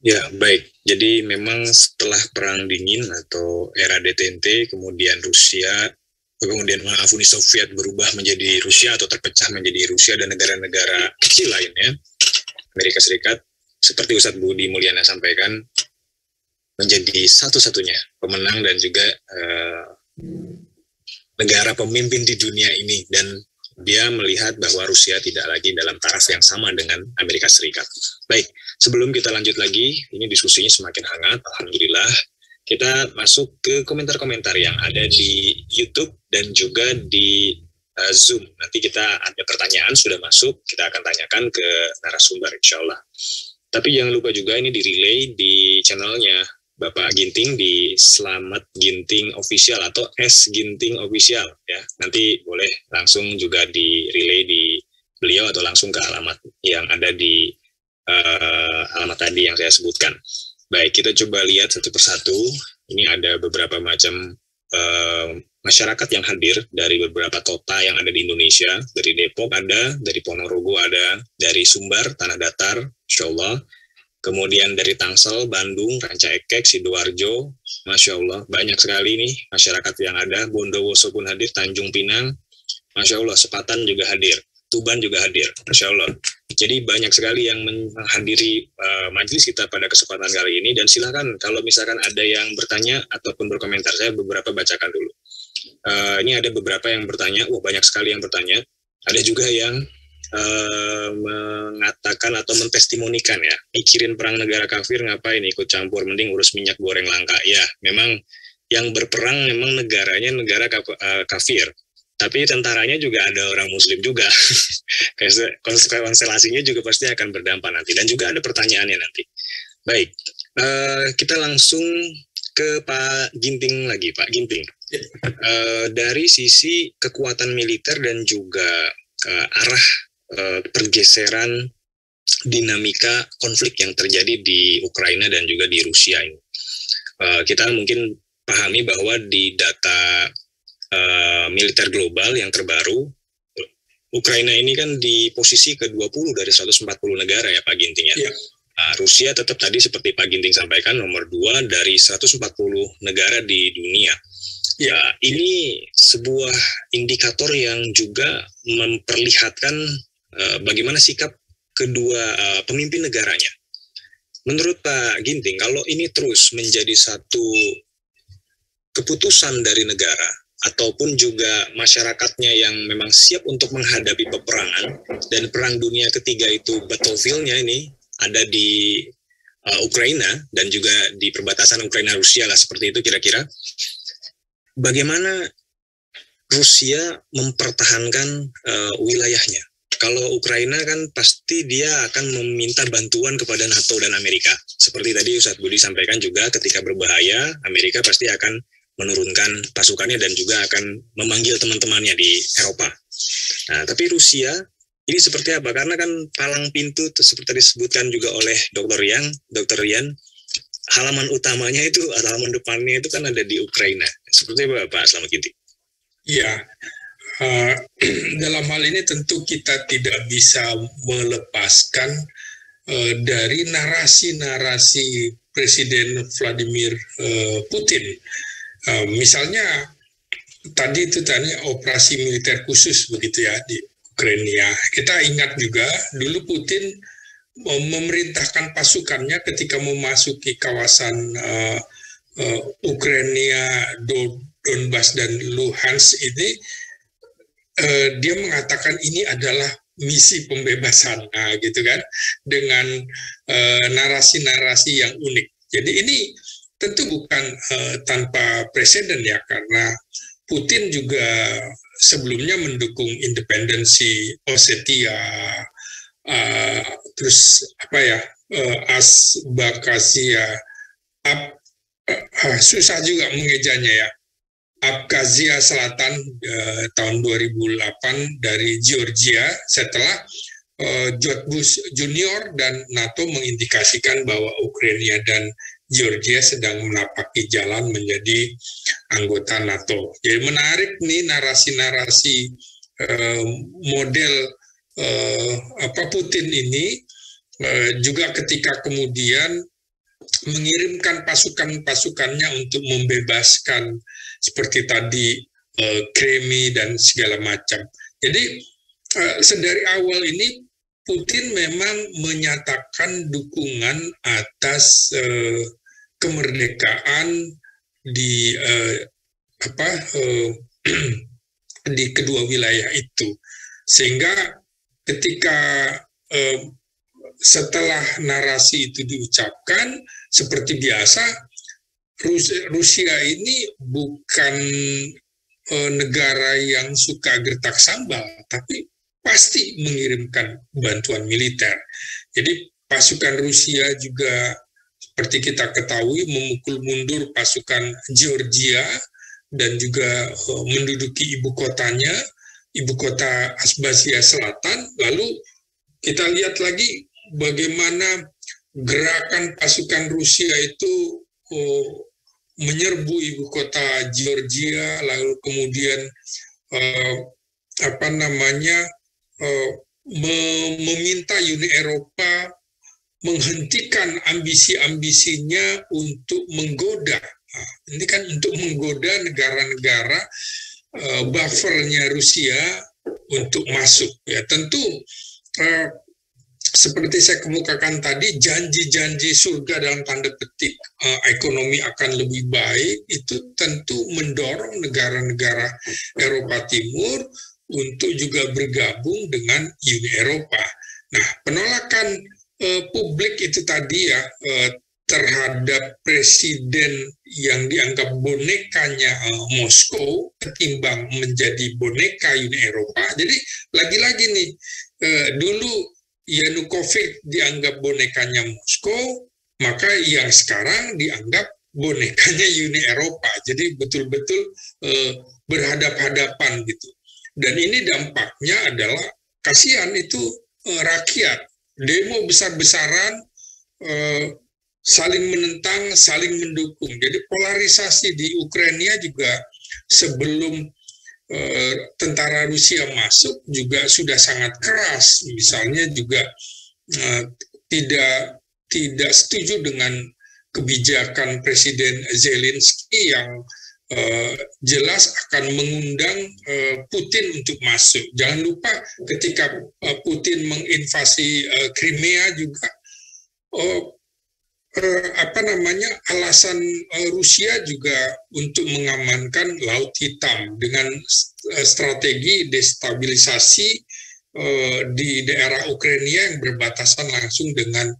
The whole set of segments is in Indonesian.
Ya, baik. Jadi memang setelah Perang Dingin atau era DTNT, kemudian Uni Soviet berubah menjadi Rusia atau terpecah menjadi Rusia dan negara-negara kecil lainnya, Amerika Serikat, seperti Ustadz Budi Mulyana sampaikan, menjadi satu-satunya pemenang dan juga negara pemimpin di dunia ini, dan dia melihat bahwa Rusia tidak lagi dalam taraf yang sama dengan Amerika Serikat. Baik, sebelum kita lanjut lagi, ini diskusinya semakin hangat, alhamdulillah. Kita masuk ke komentar-komentar yang ada di YouTube dan juga di Zoom. Nanti kita ada pertanyaan sudah masuk, kita akan tanyakan ke narasumber insya Allah. Tapi jangan lupa juga ini di-relay di channelnya Bapak Ginting di Slamet Ginting Official atau S Ginting Official ya. Nanti boleh langsung juga di relay di beliau atau langsung ke alamat yang ada di alamat tadi yang saya sebutkan. Baik, kita coba lihat satu persatu. Ini ada beberapa macam masyarakat yang hadir dari beberapa kota yang ada di Indonesia. Dari Depok ada, dari Ponorogo ada, dari Sumbar, Tanah Datar, insya Allah. Kemudian dari Tangsel, Bandung, Ranca Ekek, Sidoarjo, Masya Allah, banyak sekali nih masyarakat yang ada. Bondowoso pun hadir, Tanjung Pinang, Masya Allah, Sepatan juga hadir, Tuban juga hadir, Masya Allah. Jadi banyak sekali yang menghadiri majelis kita pada kesempatan kali ini, dan silakan kalau misalkan ada yang bertanya ataupun berkomentar, saya beberapa bacakan dulu. Ini ada beberapa yang bertanya, wah banyak sekali yang bertanya. Ada juga yang mengatakan atau mentestimonikan ya, mikirin perang negara kafir ngapain ikut campur, mending urus minyak goreng langka. Ya, memang yang berperang memang negaranya negara kafir, tapi tentaranya juga ada orang muslim juga. Konstelasinya juga pasti akan berdampak nanti, dan juga ada pertanyaannya nanti. Baik, kita langsung ke Pak Ginting lagi. Pak Ginting, dari sisi kekuatan militer dan juga arah pergeseran dinamika konflik yang terjadi di Ukraina dan juga di Rusia ini. Kita mungkin pahami bahwa di data militer global yang terbaru, Ukraina ini kan di posisi ke-20 dari 140 negara ya Pak Ginting ya. Rusia tetap tadi seperti Pak Ginting sampaikan nomor 2 dari 140 negara di dunia. Ya, ini sebuah indikator yang juga memperlihatkan bagaimana sikap kedua pemimpin negaranya. Menurut Pak Ginting, kalau ini terus menjadi satu keputusan dari negara ataupun juga masyarakatnya yang memang siap untuk menghadapi peperangan, dan perang dunia ketiga itu battlefield-nya ini ada di Ukraina dan juga di perbatasan Ukraina-Rusia lah, seperti itu kira-kira. Bagaimana Rusia mempertahankan wilayahnya? Kalau Ukraina kan pasti dia akan meminta bantuan kepada NATO dan Amerika. Seperti tadi Ustadz Budi sampaikan juga, ketika berbahaya, Amerika pasti akan menurunkan pasukannya dan juga akan memanggil teman-temannya di Eropa. Nah, tapi Rusia ini seperti apa? Karena kan palang pintu seperti disebutkan juga oleh Dr. Rian, halaman utamanya itu, halaman depannya itu kan ada di Ukraina. Seperti apa Pak Slamet Ginting? Ya, dalam hal ini tentu kita tidak bisa melepaskan dari narasi-narasi Presiden Vladimir Putin. Misalnya tadi operasi militer khusus begitu ya di Ukraina. Kita ingat juga dulu Putin memerintahkan pasukannya ketika memasuki kawasan Ukraina, Donbas dan Luhansk ini, dia mengatakan ini adalah misi pembebasan, gitu kan, dengan narasi-narasi yang unik. Jadi ini tentu bukan tanpa preseden ya, karena Putin juga sebelumnya mendukung independensi Ossetia, terus Abkhazia, susah juga mengejanya ya, Abkhazia Selatan tahun 2008 dari Georgia, setelah George Bush Junior dan NATO mengindikasikan bahwa Ukraina dan Georgia sedang menapaki jalan menjadi anggota NATO. Jadi menarik nih narasi-narasi model Putin ini, juga ketika kemudian mengirimkan pasukan-pasukannya untuk membebaskan seperti tadi Kremi dan segala macam. Jadi sedari awal ini Putin memang menyatakan dukungan atas kemerdekaan di di kedua wilayah itu, sehingga ketika setelah narasi itu diucapkan, seperti biasa, Rusia ini bukan negara yang suka gertak sambal, tapi pasti mengirimkan bantuan militer. Jadi pasukan Rusia juga seperti kita ketahui memukul mundur pasukan Georgia dan juga menduduki ibu kotanya, ibu kota Abkhazia Selatan. Lalu kita lihat lagi bagaimana gerakan pasukan Rusia itu menyerbu ibu kota Georgia, lalu kemudian meminta Uni Eropa menghentikan ambisi-ambisinya untuk menggoda. Ini kan untuk menggoda negara-negara buffernya Rusia untuk masuk. Ya tentu seperti saya kemukakan tadi, janji-janji surga dalam tanda petik ekonomi akan lebih baik itu tentu mendorong negara-negara Eropa Timur untuk juga bergabung dengan Uni Eropa. Nah, penolakan publik itu tadi ya terhadap presiden yang dianggap bonekanya Moskow ketimbang menjadi boneka Uni Eropa. Jadi lagi-lagi nih, dulu Yanukovych dianggap bonekanya Moskow, maka yang sekarang dianggap bonekanya Uni Eropa. Jadi betul-betul berhadap-hadapan gitu. Dan ini dampaknya adalah kasihan itu rakyat, demo besar-besaran, saling menentang, saling mendukung. Jadi polarisasi di Ukraina juga sebelum tentara Rusia masuk juga sudah sangat keras. Misalnya juga tidak setuju dengan kebijakan Presiden Zelensky yang jelas akan mengundang Putin untuk masuk. Jangan lupa ketika Putin menginvasi Crimea juga alasan Rusia juga untuk mengamankan Laut Hitam dengan strategi destabilisasi di daerah Ukraina yang berbatasan langsung dengan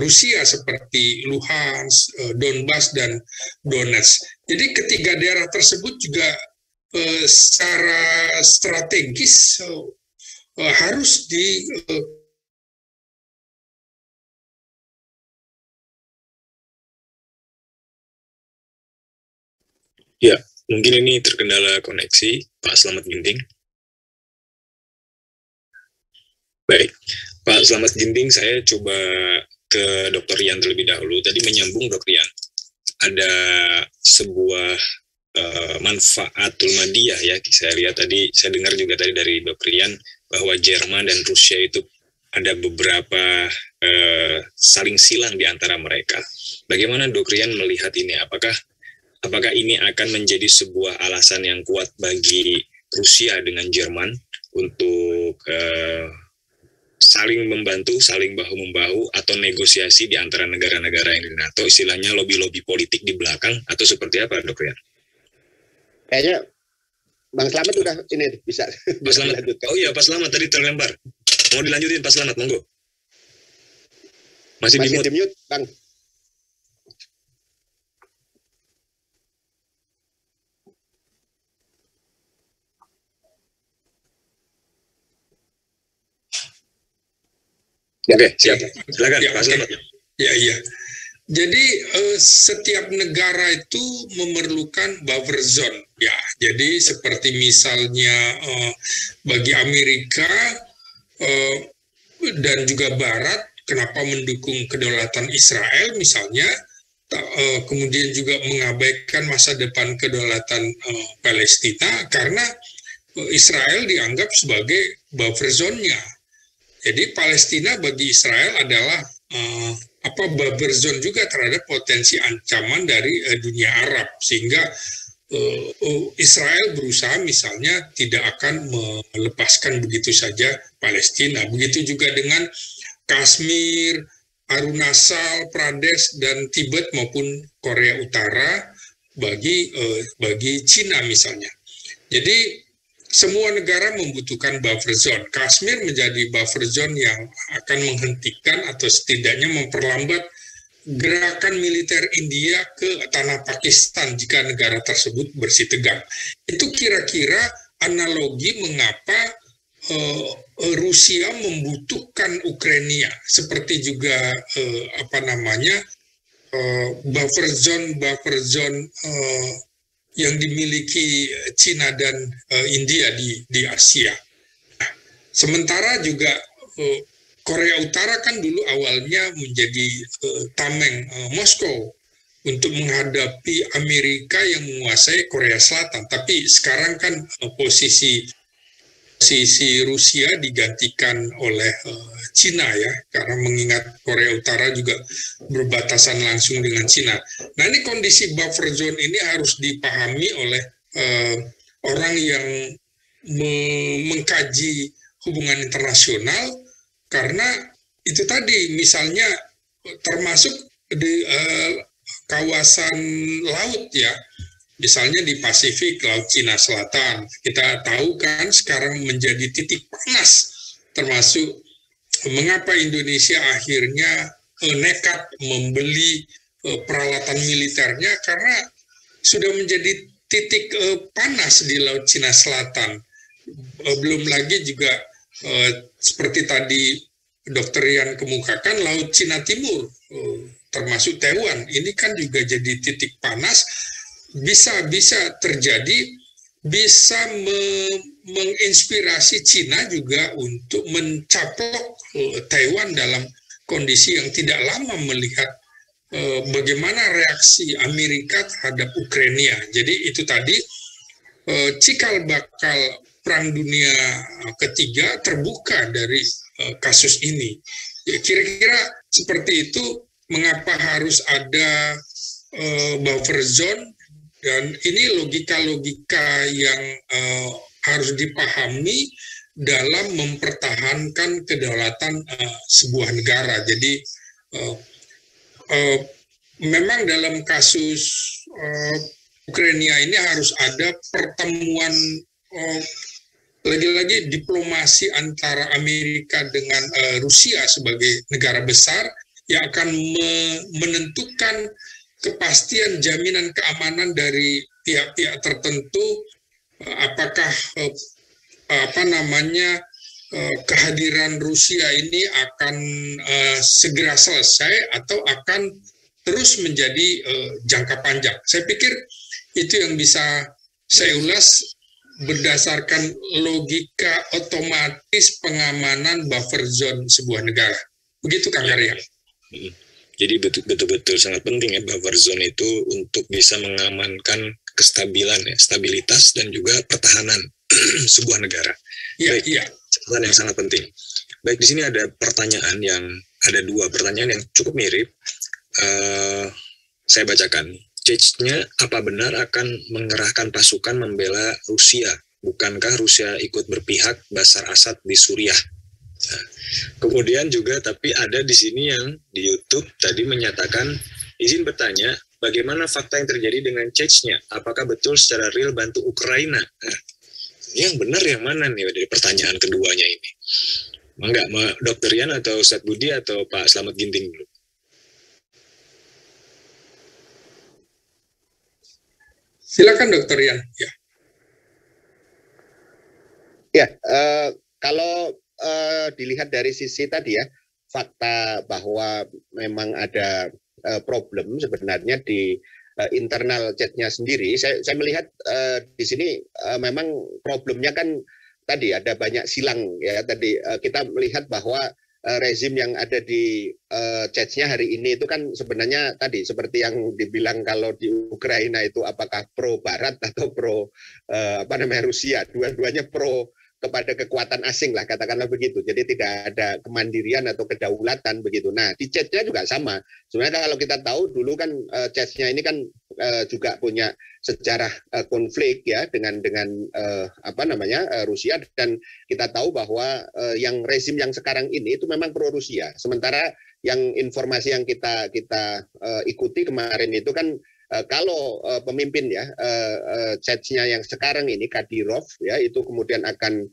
Rusia seperti Luhansk, Donbas, dan Donetsk. Jadi ketiga daerah tersebut juga secara strategis harus Ya, mungkin ini terkendala koneksi, Pak Slamet Ginting. Baik, Pak Slamet Ginting, saya coba ke Dr. Rian terlebih dahulu. Tadi menyambung Dr. Rian, ada sebuah manfaatul madiyah ya. Saya lihat tadi, saya dengar juga tadi dari Dr. Rian bahwa Jerman dan Rusia itu ada beberapa saling silang di antara mereka. Bagaimana Dr. Rian melihat ini? Apakah ini akan menjadi sebuah alasan yang kuat bagi Rusia dengan Jerman untuk saling membantu, saling bahu-membahu, atau negosiasi di antara negara-negara yang di NATO, istilahnya lobby-lobby politik di belakang, atau seperti apa, Dok Rian? Kayaknya Bang Slamet udah ini bisa. Pak Slamet. Oh iya, Pak Slamet tadi terlempar. Mau dilanjutin Pak Slamet, monggo. Masih di mute, Bang. Oke, siap. Silakan, Pak Slamet. Ya. Jadi setiap negara itu memerlukan buffer zone. Ya, jadi seperti misalnya bagi Amerika dan juga Barat, kenapa mendukung kedaulatan Israel misalnya, kemudian juga mengabaikan masa depan kedaulatan Palestina karena Israel dianggap sebagai buffer zone-nya. Jadi Palestina bagi Israel adalah buffer zone juga terhadap potensi ancaman dari dunia Arab, sehingga Israel berusaha misalnya tidak akan melepaskan begitu saja Palestina. Begitu juga dengan Kashmir, Arunachal Pradesh dan Tibet maupun Korea Utara bagi Cina misalnya. Jadi semua negara membutuhkan buffer zone. Kashmir menjadi buffer zone yang akan menghentikan atau setidaknya memperlambat gerakan militer India ke tanah Pakistan jika negara tersebut bersitegang. Itu kira-kira analogi mengapa Rusia membutuhkan Ukraina, seperti juga buffer zone yang dimiliki Cina dan India di Asia. Nah, sementara juga Korea Utara kan dulu awalnya menjadi tameng Moskow untuk menghadapi Amerika yang menguasai Korea Selatan. Tapi sekarang kan posisi Rusia digantikan oleh Cina ya, karena mengingat Korea Utara juga berbatasan langsung dengan Cina. Nah, ini kondisi buffer zone ini harus dipahami oleh orang yang mengkaji hubungan internasional, karena itu tadi misalnya termasuk di kawasan laut ya, misalnya di Pasifik, Laut Cina Selatan. Kita tahu kan sekarang menjadi titik panas, termasuk mengapa Indonesia akhirnya nekat membeli peralatan militernya, karena sudah menjadi titik panas di Laut Cina Selatan. Belum lagi juga seperti tadi Dr. Rian kemukakan, Laut Cina Timur, termasuk Taiwan, ini kan juga jadi titik panas, bisa terjadi, bisa menginspirasi Cina juga untuk mencaplok Taiwan dalam kondisi yang tidak lama melihat bagaimana reaksi Amerika terhadap Ukraina. Jadi itu tadi cikal bakal Perang Dunia Ketiga terbuka dari kasus ini. Kira-kira seperti itu, mengapa harus ada buffer zone, dan ini logika-logika yang harus dipahami dalam mempertahankan kedaulatan sebuah negara. Jadi memang dalam kasus Ukraina ini harus ada pertemuan, lagi-lagi diplomasi antara Amerika dengan Rusia sebagai negara besar yang akan menentukan kepastian jaminan keamanan dari pihak-pihak tertentu, apakah kehadiran Rusia ini akan segera selesai atau akan terus menjadi jangka panjang. Saya pikir itu yang bisa saya ulas berdasarkan logika otomatis pengamanan buffer zone sebuah negara. Begitu Kang Arya. Jadi betul-betul sangat penting ya buffer zone itu untuk bisa mengamankan kestabilan ya, stabilitas dan juga pertahanan sebuah negara. Iya, iya. Catatan yang sangat penting. Baik, di sini ada dua pertanyaan yang cukup mirip. Saya bacakan. Chechnya apa benar akan mengerahkan pasukan membela Rusia? Bukankah Rusia ikut berpihak Bashar Assad di Suriah? Nah, kemudian juga tapi ada di sini yang di YouTube tadi menyatakan, izin bertanya, bagaimana fakta yang terjadi dengan Chechnya? Apakah betul secara real bantu Ukraina? Nah, yang benar yang mana nih dari pertanyaan keduanya ini? Mangga, Dr. Rian atau Ustadz Budi atau Pak Slamet Ginting dulu? Silakan Dr. Rian. Ya, kalau dilihat dari sisi tadi ya, fakta bahwa memang ada problem sebenarnya di internal chatnya sendiri. Saya melihat di sini memang problemnya kan tadi ada banyak silang ya. Tadi kita melihat bahwa rezim yang ada di chatnya hari ini itu kan sebenarnya tadi seperti yang dibilang kalau di Ukraina itu apakah pro Barat atau pro Rusia, dua-duanya pro kepada kekuatan asing lah, katakanlah begitu. Jadi tidak ada kemandirian atau kedaulatan begitu. Nah, di CEZ-nya juga sama. Sebenarnya kalau kita tahu dulu kan CEZ-nya ini kan juga punya sejarah konflik ya dengan Rusia, dan kita tahu bahwa yang rezim yang sekarang ini itu memang pro Rusia. Sementara yang informasi yang kita ikuti kemarin itu kan kalau pemimpin ya CEZ-nya yang sekarang ini Kadyrov ya itu kemudian akan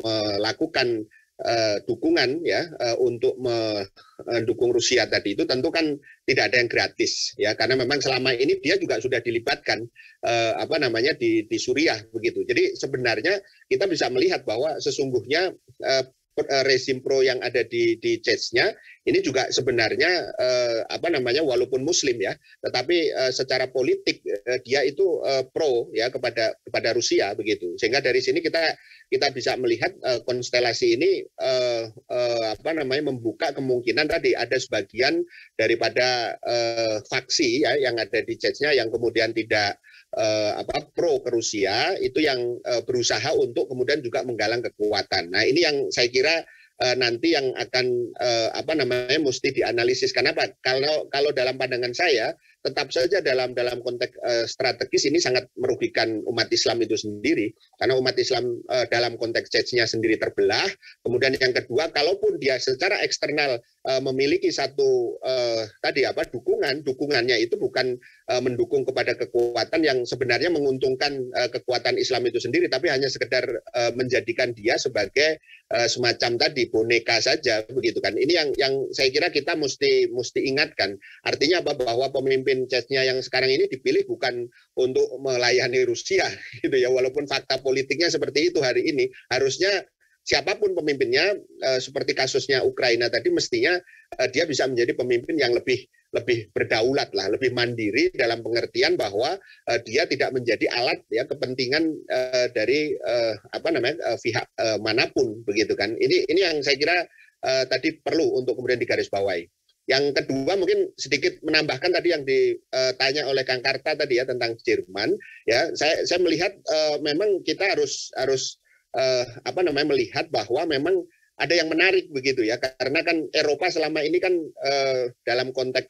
melakukan dukungan ya untuk mendukung Rusia tadi, itu tentu kan tidak ada yang gratis ya, karena memang selama ini dia juga sudah dilibatkan di Suriah begitu. Jadi sebenarnya kita bisa melihat bahwa sesungguhnya rezim pro yang ada di CEZ-nya ini juga sebenarnya walaupun Muslim ya, tetapi secara politik dia itu pro ya kepada Rusia begitu. Sehingga dari sini kita bisa melihat konstelasi ini membuka kemungkinan tadi ada sebagian daripada faksi ya yang ada di CEZ-nya yang kemudian tidak pro ke Rusia, itu yang berusaha untuk kemudian juga menggalang kekuatan. Nah, ini yang saya kira nanti yang akan mesti dianalisis. Kenapa? Kalau dalam pandangan saya tetap saja dalam konteks strategis ini sangat merugikan umat Islam itu sendiri, karena umat Islam dalam konteks CEZ-nya sendiri terbelah. Kemudian yang kedua, kalaupun dia secara eksternal memiliki satu dukungannya itu bukan mendukung kepada kekuatan yang sebenarnya menguntungkan kekuatan Islam itu sendiri, tapi hanya sekedar menjadikan dia sebagai semacam tadi boneka saja begitu kan. Ini yang saya kira kita mesti ingatkan. Artinya apa? Bahwa pemimpin CEZ-nya yang sekarang ini dipilih bukan untuk melayani Rusia gitu ya, walaupun fakta politiknya seperti itu hari ini. Harusnya siapapun pemimpinnya, seperti kasusnya Ukraina tadi, mestinya dia bisa menjadi pemimpin yang lebih berdaulat lah, lebih mandiri dalam pengertian bahwa dia tidak menjadi alat ya kepentingan dari pihak manapun begitu kan. Ini yang saya kira tadi perlu untuk kemudian digarisbawahi. Yang kedua mungkin sedikit menambahkan tadi yang ditanya oleh Kang Karta tadi ya tentang Jerman ya, saya melihat memang kita harus melihat bahwa memang ada yang menarik begitu ya, karena kan Eropa selama ini kan dalam konteks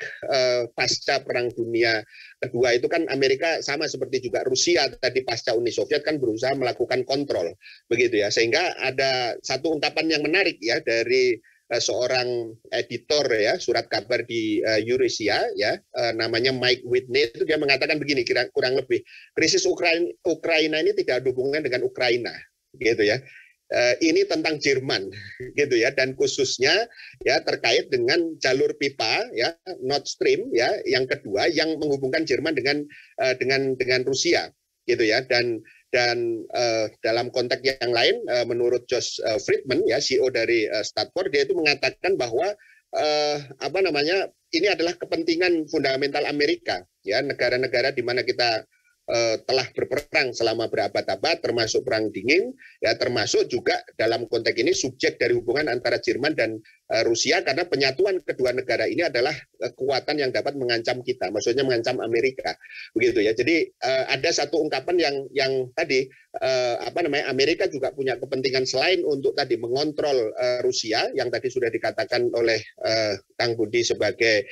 pasca Perang Dunia Kedua itu kan Amerika sama seperti juga Rusia tadi pasca Uni Soviet kan berusaha melakukan kontrol begitu ya, sehingga ada satu ungkapan yang menarik ya dari seorang editor ya surat kabar di Eurasia ya, namanya Mike Whitney, itu dia mengatakan begini kurang lebih, krisis Ukraina ini tidak ada hubungan dengan Ukraina gitu ya. Ini tentang Jerman gitu ya, dan khususnya ya terkait dengan jalur pipa ya Nord Stream ya yang kedua yang menghubungkan Jerman dengan Rusia gitu ya, dan dalam konteks yang lain menurut Josh Friedman ya CEO dari Stanford, dia itu mengatakan bahwa ini adalah kepentingan fundamental Amerika ya, negara-negara di mana kita telah berperang selama berabad-abad, termasuk Perang Dingin, ya termasuk juga dalam konteks ini subjek dari hubungan antara Jerman dan Rusia, karena penyatuan kedua negara ini adalah kekuatan yang dapat mengancam kita, maksudnya mengancam Amerika, begitu ya. Jadi ada satu ungkapan yang tadi Amerika juga punya kepentingan selain untuk tadi mengontrol Rusia, yang tadi sudah dikatakan oleh Kang Budi sebagai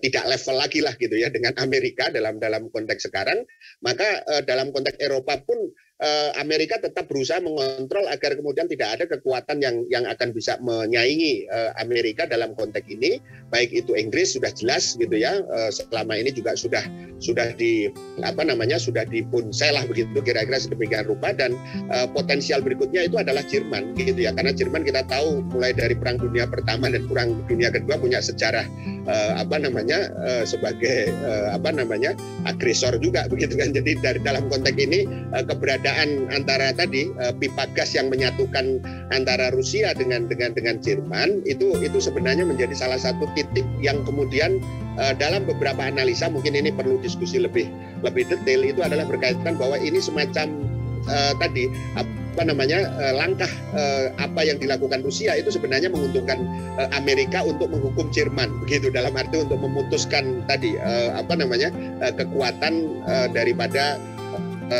tidak level lagi lah gitu ya dengan Amerika dalam konteks sekarang. Maka dalam konteks Eropa pun Amerika tetap berusaha mengontrol agar kemudian tidak ada kekuatan yang akan bisa menyaingi Amerika dalam konteks ini, baik itu Inggris sudah jelas gitu ya, selama ini juga sudah dipunsel lah begitu kira-kira sedemikian rupa, dan potensial berikutnya itu adalah Jerman gitu ya, karena Jerman kita tahu mulai dari Perang Dunia Pertama dan Perang Dunia Kedua punya sejarah sebagai agresor juga begitu kan. Jadi dari dalam konteks ini keberadaan antara tadi pipa gas yang menyatukan antara Rusia dengan Jerman itu sebenarnya menjadi salah satu titik yang kemudian dalam beberapa analisa, mungkin ini perlu diskusi lebih detail, itu adalah berkaitan bahwa ini semacam langkah apa yang dilakukan Rusia itu sebenarnya menguntungkan Amerika untuk menghukum Jerman begitu, dalam arti untuk memutuskan tadi kekuatan daripada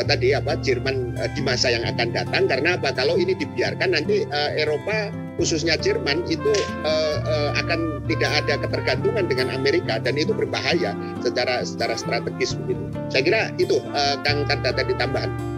tadi Jerman di masa yang akan datang. Karena apa? Kalau ini dibiarkan nanti Eropa khususnya Jerman itu akan tidak ada ketergantungan dengan Amerika, dan itu berbahaya secara strategis begitu. Saya kira itu Kang Tanda tadi tambahan.